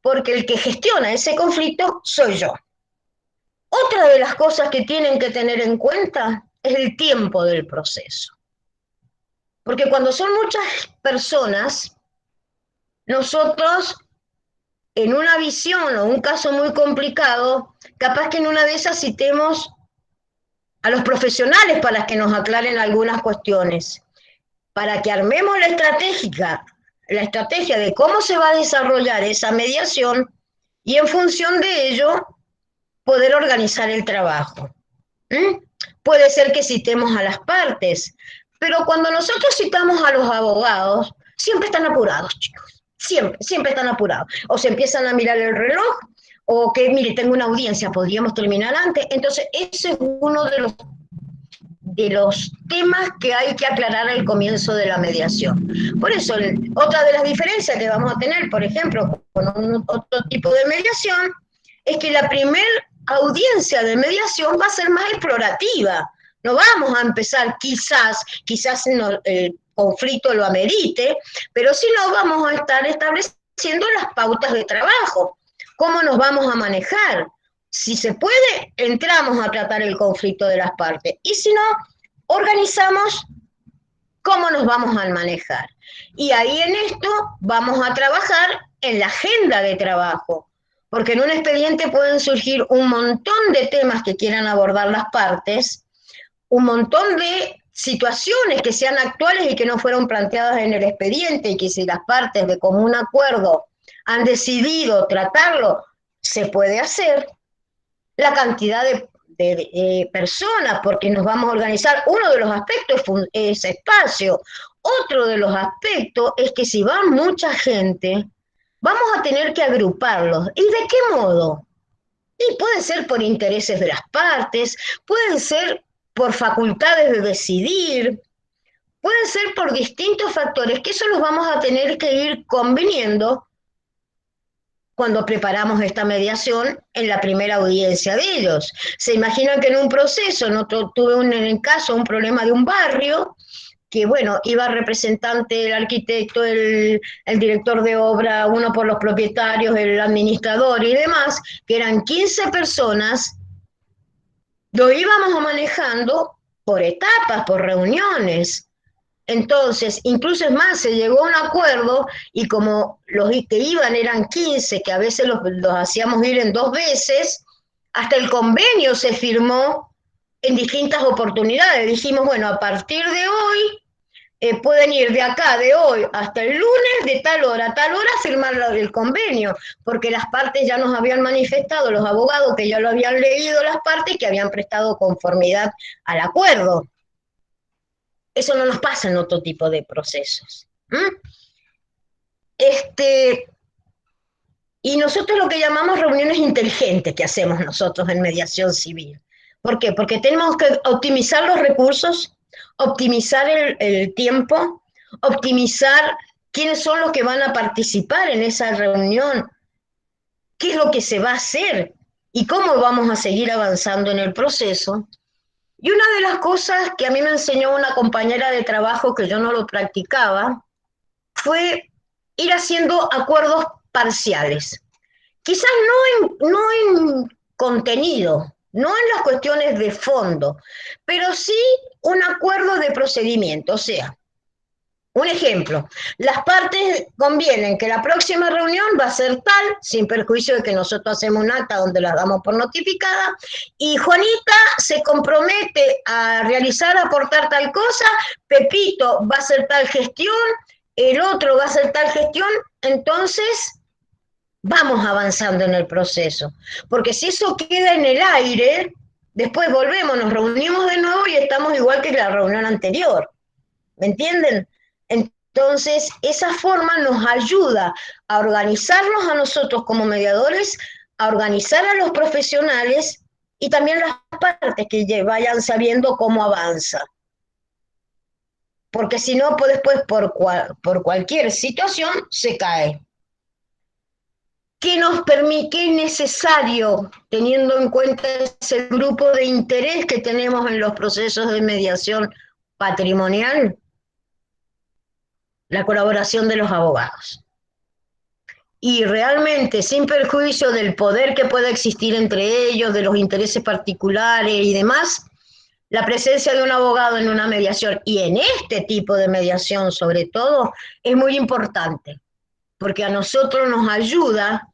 porque el que gestiona ese conflicto soy yo. Otra de las cosas que tienen que tener en cuenta es el tiempo del proceso. Porque cuando son muchas personas, nosotros en una visión o un caso muy complicado, capaz que en una de esas citemos a los profesionales para que nos aclaren algunas cuestiones, para que armemos la estrategia de cómo se va a desarrollar esa mediación y en función de ello poder organizar el trabajo. Puede ser que citemos a las partes, pero cuando nosotros citamos a los abogados, siempre están apurados, chicos. Siempre están apurados. O se empiezan a mirar el reloj, o que, mire, tengo una audiencia, podríamos terminar antes. Entonces, ese es uno de los temas que hay que aclarar al comienzo de la mediación. Por eso, otra de las diferencias que vamos a tener, por ejemplo, con otro tipo de mediación, es que la primera audiencia de mediación va a ser más explorativa. No vamos a empezar quizás no, conflicto lo amerite, pero si no vamos a estar estableciendo las pautas de trabajo, cómo nos vamos a manejar. Si se puede, entramos a tratar el conflicto de las partes, y si no, organizamos cómo nos vamos a manejar. Y ahí en esto vamos a trabajar en la agenda de trabajo, porque en un expediente pueden surgir un montón de temas que quieran abordar las partes, un montón de situaciones que sean actuales y que no fueron planteadas en el expediente, y que si las partes de común acuerdo han decidido tratarlo, se puede hacer. La cantidad de personas, porque nos vamos a organizar. Uno de los aspectos es espacio. Otro de los aspectos es que si va mucha gente, vamos a tener que agruparlos. ¿Y de qué modo? Y puede ser por intereses de las partes, puede ser por facultades de decidir, puede ser por distintos factores, que eso los vamos a tener que ir conviniendo cuando preparamos esta mediación en la primera audiencia de ellos. Se imaginan que en un proceso, tuve en el caso un problema de un barrio, que bueno, iba representante, el arquitecto, el director de obra, uno por los propietarios, el administrador y demás, que eran 15 personas, lo íbamos manejando por etapas, por reuniones. Entonces, incluso es más, se llegó a un acuerdo, y como los que iban eran 15, que a veces los hacíamos ir en 2 veces, hasta el convenio se firmó en distintas oportunidades. Dijimos, bueno, a partir de hoy pueden ir de acá, de hoy hasta el lunes, de tal hora a tal hora, a firmar el convenio, porque las partes ya nos habían manifestado, los abogados que ya lo habían leído las partes, que habían prestado conformidad al acuerdo. Eso no nos pasa en otro tipo de procesos. Y nosotros lo que llamamos reuniones inteligentes que hacemos nosotros en mediación civil. ¿Por qué? Porque tenemos que optimizar los recursos, optimizar el tiempo, optimizar quiénes son los que van a participar en esa reunión, qué es lo que se va a hacer y cómo vamos a seguir avanzando en el proceso. Y una de las cosas que a mí me enseñó una compañera de trabajo, que yo no lo practicaba, fue ir haciendo acuerdos parciales. Quizás no en contenido, no en las cuestiones de fondo, pero sí un acuerdo de procedimiento. O sea, un ejemplo, las partes convienen que la próxima reunión va a ser tal, sin perjuicio de que nosotros hacemos un acta donde las damos por notificada, y Juanita se compromete a realizar, aportar tal cosa, Pepito va a hacer tal gestión, el otro va a hacer tal gestión. Entonces vamos avanzando en el proceso, porque si eso queda en el aire, después volvemos, nos reunimos de nuevo y estamos igual que la reunión anterior. ¿Me entienden? Entonces, esa forma nos ayuda a organizarnos a nosotros como mediadores, a organizar a los profesionales y también las partes que vayan sabiendo cómo avanza. Porque si no, pues después por cualquier situación se cae. ¿Qué nos permite, qué es necesario, teniendo en cuenta ese grupo de interés que tenemos en los procesos de mediación patrimonial? La colaboración de los abogados. Y realmente, sin perjuicio del poder que pueda existir entre ellos, de los intereses particulares y demás, la presencia de un abogado en una mediación, y en este tipo de mediación sobre todo, es muy importante, porque a nosotros nos ayuda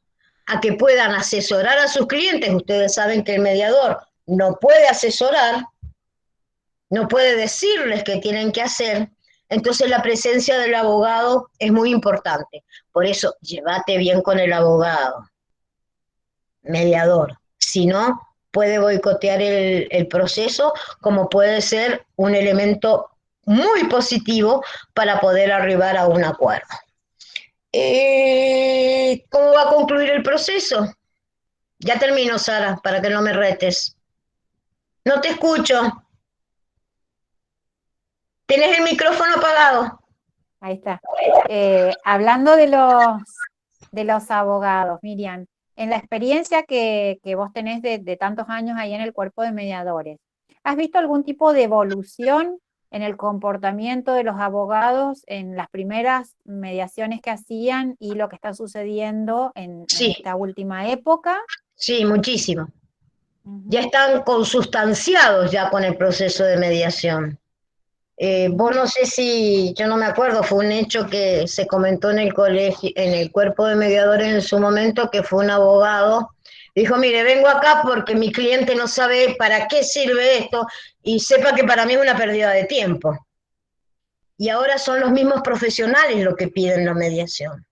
a que puedan asesorar a sus clientes. Ustedes saben que el mediador no puede asesorar, no puede decirles qué tienen que hacer. Entonces la presencia del abogado es muy importante. Por eso, llévate bien con el abogado, mediador. Si no, puede boicotear el proceso, como puede ser un elemento muy positivo para poder arribar a un acuerdo. ¿Cómo va a concluir el proceso? Ya termino, Sara, para que no me retes. No te escucho. ¿Tienes el micrófono apagado? Ahí está. Hablando de los abogados, Miriam, en la experiencia que vos tenés de tantos años ahí en el cuerpo de mediadores, ¿has visto algún tipo de evolución en el comportamiento de los abogados en las primeras mediaciones que hacían y lo que está sucediendo en Sí, esta última época? sí, muchísimo. Ya Ujú, están consustanciados ya con el proceso de mediación. Vos ujú. no sé si, yo no me acuerdo, fue un hecho que se comentó en el colegio, en el cuerpo de mediadores en su momento, que fue un abogado, dijo, mire, vengo acá porque mi cliente no sabe para qué sirve esto y sepa que para mí es una pérdida de tiempo. Y ahora son los mismos profesionales los que piden la mediación.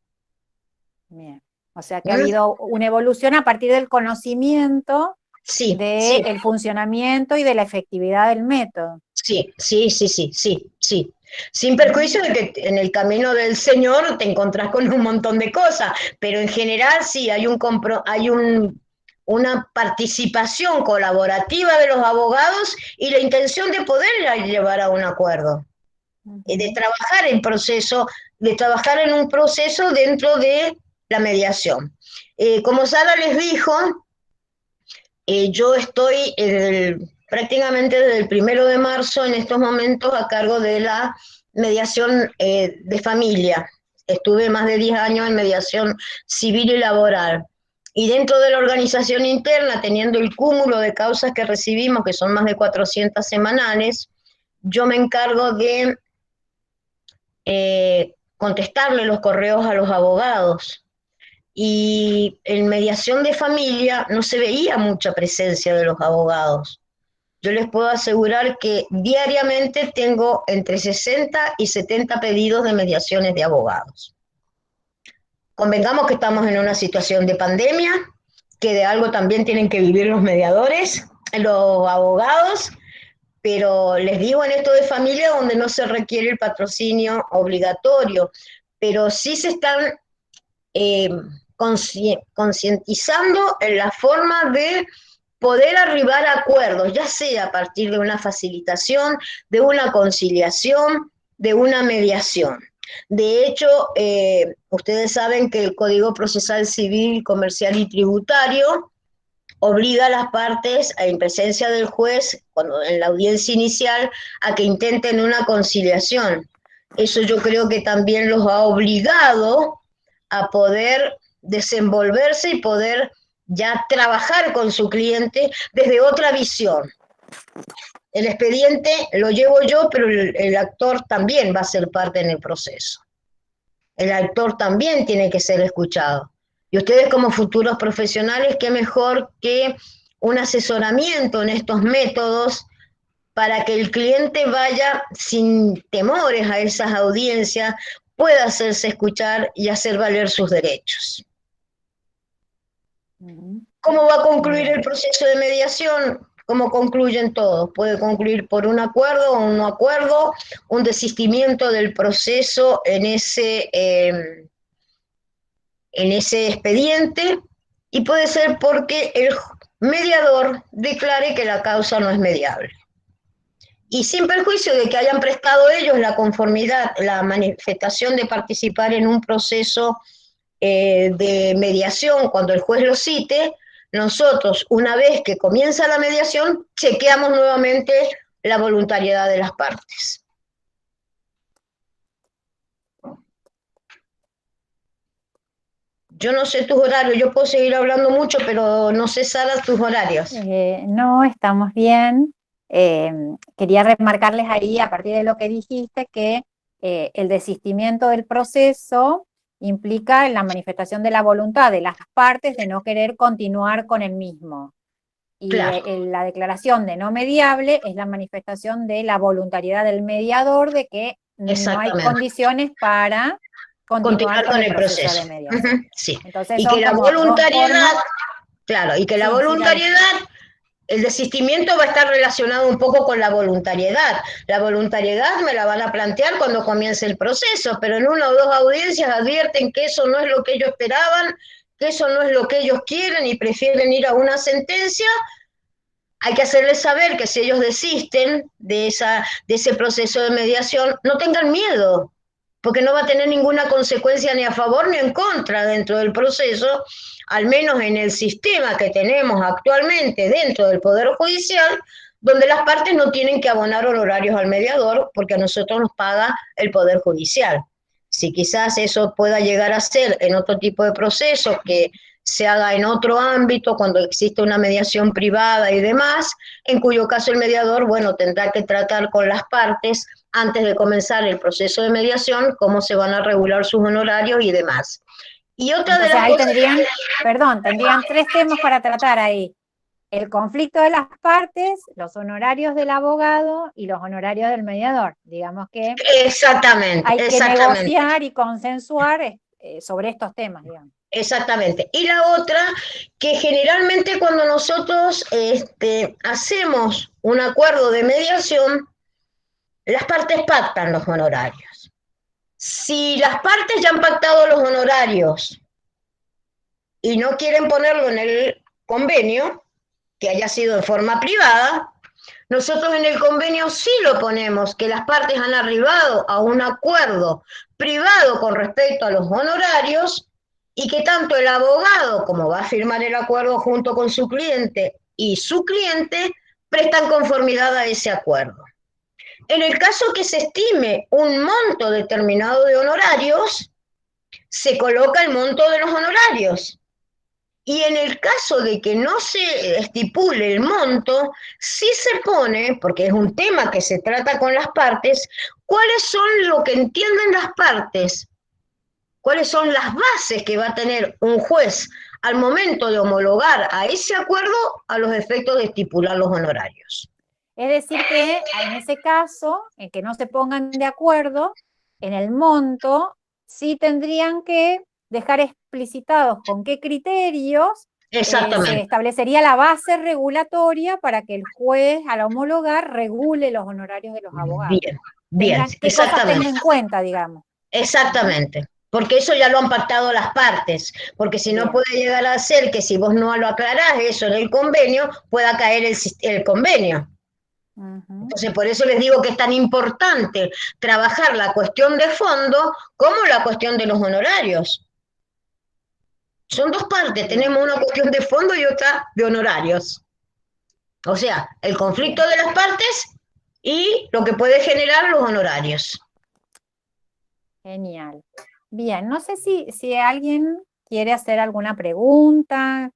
Bien. O sea que ha ¿Mm? habido una evolución a partir del conocimiento Sí, sí, del funcionamiento y de la efectividad del método. sí, sí, sí, sí, sí, sí. Sin Ujú. perjuicio de que en el camino del Señor te encontrás con un montón de cosas, pero en general sí hay una participación colaborativa de los abogados y la intención de poder llevar a un acuerdo, de Ujú. trabajar en proceso, de trabajar en un proceso dentro de la mediación. Como Sara les dijo, yo estoy prácticamente desde el 1 de marzo en estos momentos a cargo de la mediación de familia. Estuve más de 10 años en mediación civil y laboral. Y dentro de la organización interna, teniendo el cúmulo de causas que recibimos, que son más de 400 semanales, yo me encargo de contestarle los correos a los abogados, y en mediación de familia no se veía mucha presencia de los abogados. Yo les puedo asegurar que diariamente tengo entre 60 y 70 pedidos de mediaciones de abogados. Convengamos que estamos en una situación de pandemia, que de algo también tienen que vivir los mediadores, los abogados, pero les digo en esto de familia donde no se requiere el patrocinio obligatorio, pero sí se están eh, concientizando en la forma de poder arribar a acuerdos, ya sea a partir de una facilitación, de una conciliación, de una mediación. De hecho, ustedes saben que el Código Procesal Civil, Comercial y Tributario obliga a las partes, en presencia del juez, cuando en la audiencia inicial, a que intenten una conciliación. Eso yo creo que también los ha obligado a poder desenvolverse y poder ya trabajar con su cliente desde otra visión. El expediente lo llevo yo, pero el actor también va a ser parte en el proceso. El actor también tiene que ser escuchado. Y ustedes como futuros profesionales, qué mejor que un asesoramiento en estos métodos para que el cliente vaya sin temores a esas audiencias, pueda hacerse escuchar y hacer valer sus derechos. Ujú. ¿Cómo va a concluir el Bien. proceso de mediación? ¿Cómo concluyen todos? Puede concluir por un acuerdo o un no acuerdo, un desistimiento del proceso en ese expediente, y puede ser porque el mediador declare que la causa no es mediable. Y sin perjuicio de que hayan prestado ellos la conformidad, la manifestación de participar en un proceso de mediación cuando el juez lo cite, nosotros, una vez que comienza la mediación, chequeamos nuevamente la voluntariedad de las partes. Yo no sé tus horarios, yo puedo seguir hablando mucho, pero no sé, Sara, tus horarios. No, estamos bien. Eh, Quería remarcarles ahí, a partir de lo que dijiste, que el desistimiento del proceso implica la manifestación de la voluntad de las partes de no querer continuar con el mismo. Y Claro, la declaración de no mediable es la manifestación de la voluntariedad del mediador de que no hay exactamente. condiciones para continuar Continuar con con el el proceso proceso. de mediación. Sí. Entonces Y que son la como dos voluntariedad, formas. claro, y que la Sí, sí, dale. voluntariedad, el desistimiento va a estar relacionado un poco con la voluntariedad. La voluntariedad me la van a plantear cuando comience el proceso, pero en una o dos audiencias advierten que eso no es lo que ellos esperaban, que eso no es lo que ellos quieren y prefieren ir a una sentencia. Hay que hacerles saber que si ellos desisten de ese proceso de mediación, no tengan miedo, porque no va a tener ninguna consecuencia ni a favor ni en contra dentro del proceso, al menos en el sistema que tenemos actualmente dentro del Poder Judicial. donde las partes no tienen que abonar honorarios al mediador porque a nosotros nos paga el Poder Judicial. Si quizás eso pueda llegar a ser en otro tipo de procesos que se haga en otro ámbito, cuando existe una mediación privada y demás, en cuyo caso el mediador, bueno, tendrá que tratar con las partes antes de comenzar el proceso de mediación, cómo se van a regular sus honorarios y demás. Y otra de Entonces las ahí cosas... tendrían, perdón, tendrían tres temas para tratar ahí. El conflicto de las partes, los honorarios del abogado y los honorarios del mediador. Digamos que Exactamente, hay que exactamente. negociar y consensuar sobre estos temas, digamos. Exactamente. Y la otra, que generalmente cuando nosotros hacemos un acuerdo de mediación, las partes pactan los honorarios. Si las partes ya han pactado los honorarios y no quieren ponerlo en el convenio, que haya sido de forma privada, nosotros en el convenio sí lo ponemos, que las partes han arribado a un acuerdo privado con respecto a los honorarios y que tanto el abogado como va a firmar el acuerdo junto con su cliente y su cliente prestan conformidad a ese acuerdo. En el caso que se estime un monto determinado de honorarios, se coloca el monto de los honorarios. Y en el caso de que no se estipule el monto, sí se pone, porque es un tema que se trata con las partes, cuáles son lo que entienden las partes, cuáles son las bases que va a tener un juez al momento de homologar a ese acuerdo a los efectos de estipular los honorarios. Es decir que en ese caso, en que no se pongan de acuerdo en el monto, sí tendrían que dejar explicitados con qué criterios se Exactamente. establecería la base regulatoria para que el juez al homologar regule los honorarios de los abogados. Bien, bien, ¿Qué cosas exactamente. tenga en cuenta, digamos? Ujú. Exactamente, porque eso ya lo han pactado las partes, porque si no Bien. puede llegar a ser que si vos no lo aclarás eso en el convenio, pueda caer el convenio. Ujú. Entonces, por eso les digo que es tan importante trabajar la cuestión de fondo como la cuestión de los honorarios. Son dos partes, Bien, tenemos una cuestión de fondo y otra de honorarios. O sea, el conflicto bien. de las partes y lo que puede generar los honorarios. Genial. Bien, no sé si alguien quiere hacer alguna pregunta,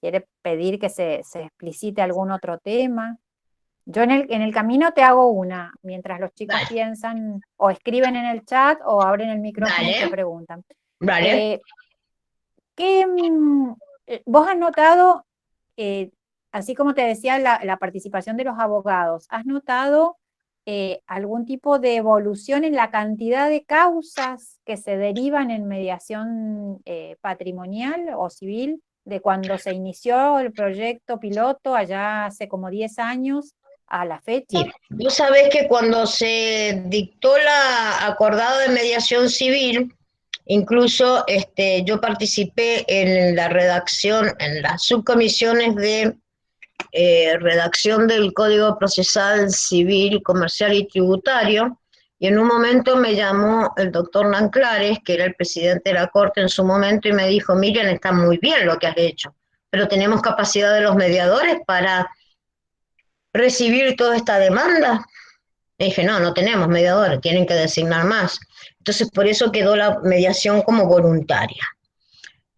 quiere pedir que se explicite algún otro tema. Yo en el camino te hago una, mientras los chicos Vale, piensan o escriben en el chat o abren el micrófono y te vale, preguntan. vale. Eh, ¿Qué, vos has notado, eh, así como te decía, la participación de los abogados, has notado algún tipo de evolución en la cantidad de causas que se derivan en mediación patrimonial o civil de cuando se inició el proyecto piloto allá hace como 10 años a la fecha? Sí, vos sabés que cuando se dictó la acordada de mediación civil, incluso yo participé en la redacción, en las subcomisiones de redacción del Código Procesal Civil, Comercial y Tributario, y en un momento me llamó el doctor Nanclares, que era el presidente de la Corte en su momento, y me dijo, Miriam, está muy bien lo que has hecho, pero tenemos capacidad de los mediadores para recibir toda esta demanda. Le dije, no, no tenemos mediadores, tienen que designar más. Entonces, por eso quedó la mediación como voluntaria.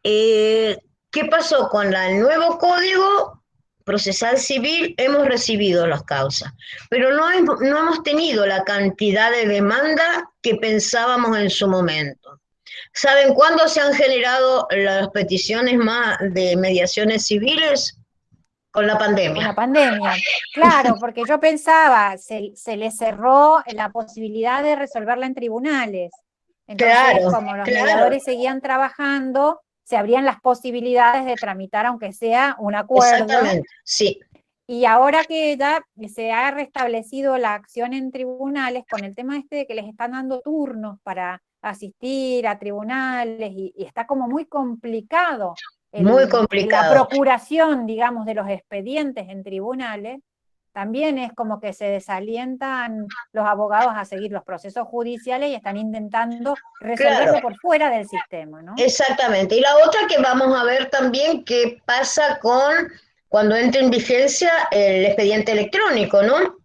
¿Qué pasó con el nuevo código procesal civil? Hemos recibido las causas, pero no hemos tenido la cantidad de demanda que pensábamos en su momento. ¿Saben cuándo se han generado las peticiones más de mediaciones civiles? Con la Con la pandemia. pandemia. Claro, porque yo pensaba, se le cerró la posibilidad de resolverla en tribunales. Entonces, Claro, como los claro, mediadores seguían trabajando, se abrían las posibilidades de tramitar, aunque sea un acuerdo. exactamente, sí, Y ahora que ya se ha restablecido la acción en tribunales, con el tema este de que les están dando turnos para asistir a tribunales y está como muy complicado muy la complicado. procuración, digamos, de los expedientes en tribunales, también es como que se desalientan los abogados a seguir los procesos judiciales y están intentando Claro, resolverlo por fuera del sistema, ¿no? exactamente. Y la otra que vamos a ver también qué pasa con cuando entre en vigencia el expediente electrónico, ¿no?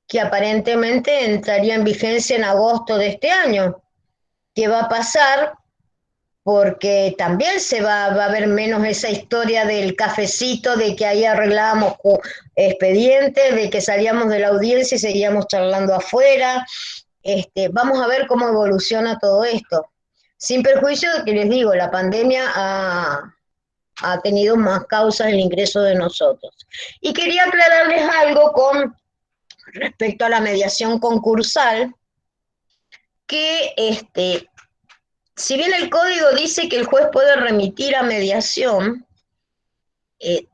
Que aparentemente entraría en vigencia en agosto de este año. ¿Qué va a pasar? Porque también va a haber menos esa historia del cafecito, de que ahí arreglábamos expedientes, de que salíamos de la audiencia y seguíamos charlando afuera. Vamos a ver cómo evoluciona todo esto. Sin perjuicio de que les digo, la pandemia ha tenido más causas el ingreso de nosotros. Y quería aclararles algo con respecto a la mediación concursal, que si bien el código dice que el juez puede remitir a mediación,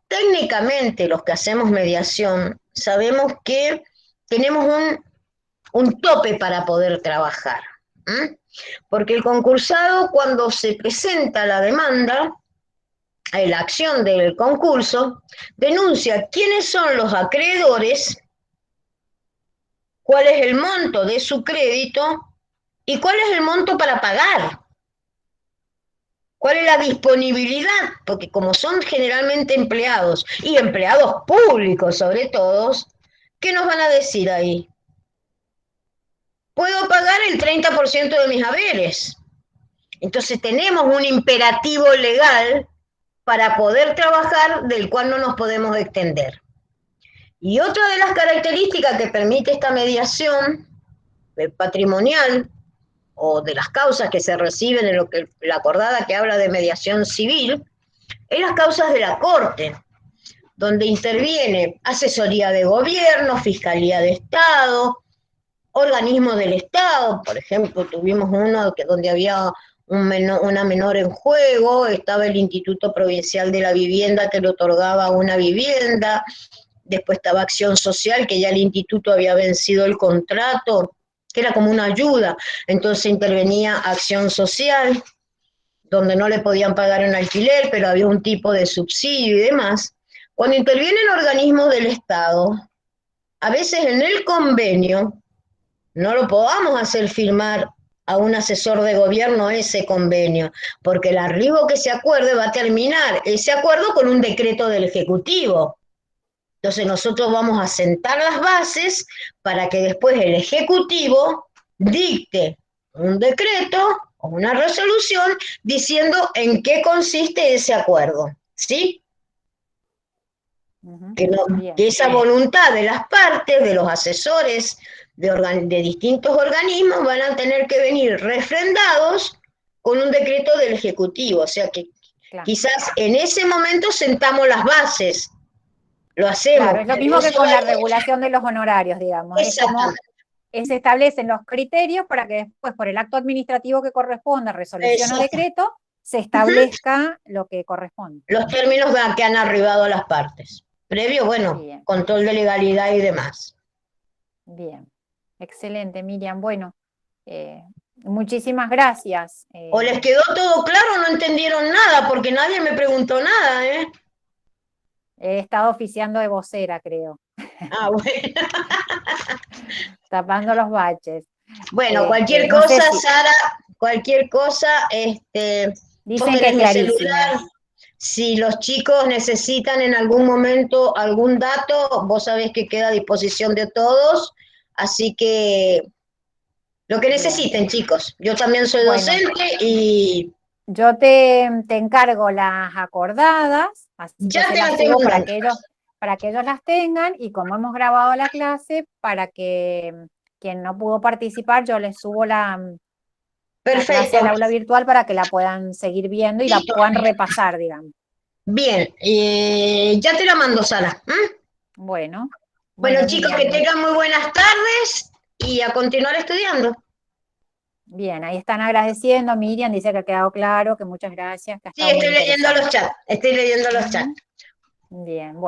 técnicamente los que hacemos mediación sabemos que tenemos un tope para poder trabajar. Porque el concursado, cuando se presenta la demanda, la acción del concurso, denuncia quiénes son los acreedores, cuál es el monto de su crédito y cuál es el monto para pagar. ¿Cuál es la disponibilidad? Porque como son generalmente empleados, y empleados públicos sobre todo, ¿qué nos van a decir ahí? Puedo pagar el 30% de mis haberes. Entonces tenemos un imperativo legal para poder trabajar del cual no nos podemos extender. Y otra de las características que permite esta mediación patrimonial o de las causas que se reciben en lo que la acordada que habla de mediación civil, es las causas de la Corte, donde interviene asesoría de gobierno, fiscalía de Estado, organismos del Estado. Por ejemplo, tuvimos uno donde había una menor en juego, estaba el Instituto Provincial de la Vivienda que le otorgaba una vivienda, después estaba Acción Social, que ya el instituto había vencido el contrato, que era como una ayuda, entonces intervenía Acción Social, donde no le podían pagar un alquiler, pero había un tipo de subsidio y demás. Cuando intervienen organismos del Estado, a veces en el convenio no lo podamos hacer firmar a un asesor de gobierno ese convenio, porque el arribo que se acuerde va a terminar ese acuerdo con un decreto del Ejecutivo. Entonces nosotros vamos a sentar las bases para que después el Ejecutivo dicte un decreto o una resolución diciendo en qué consiste ese acuerdo, ¿sí? Que, no, que esa voluntad de las partes, de los asesores de distintos organismos van a tener que venir refrendados con un decreto del Ejecutivo, o sea que quizás en ese momento sentamos las bases, lo hacemos. Claro, es lo mismo que con la regulación de los honorarios, digamos. Es como se establecen los criterios para que después, por el acto administrativo que corresponda, resolución o decreto, se establezca lo que corresponde. Los términos que han arribado a las partes. Previo, bueno, bien. Control de legalidad y demás. Bien, excelente, Miriam. Bueno, muchísimas gracias. ¿O les quedó todo claro o no entendieron nada? Porque nadie me preguntó nada, ¿eh? He estado oficiando de vocera, creo. Ah, bueno. Tapando los baches. Bueno, cualquier cosa, no sé si... Sara, cualquier cosa, dicen que es clarísimo. Celular. Si los chicos necesitan en algún momento algún dato, vos sabés que queda a disposición de todos, así que lo que necesiten, bien. Chicos. Yo también soy docente y... Yo te encargo las acordadas, así ya que te las subo para que ellos las tengan, y como hemos grabado la clase, para que quien no pudo participar, yo les subo la clase al aula virtual para que la puedan seguir viendo y la puedan repasar, digamos. Bien, ya te la mando, Sara. Bueno, chicos, que tengan muy buenas tardes y a continuar estudiando. Bien, ahí están agradeciendo. Miriam dice que ha quedado claro, que muchas gracias. Que sí, estoy leyendo los chats. Bien, bueno.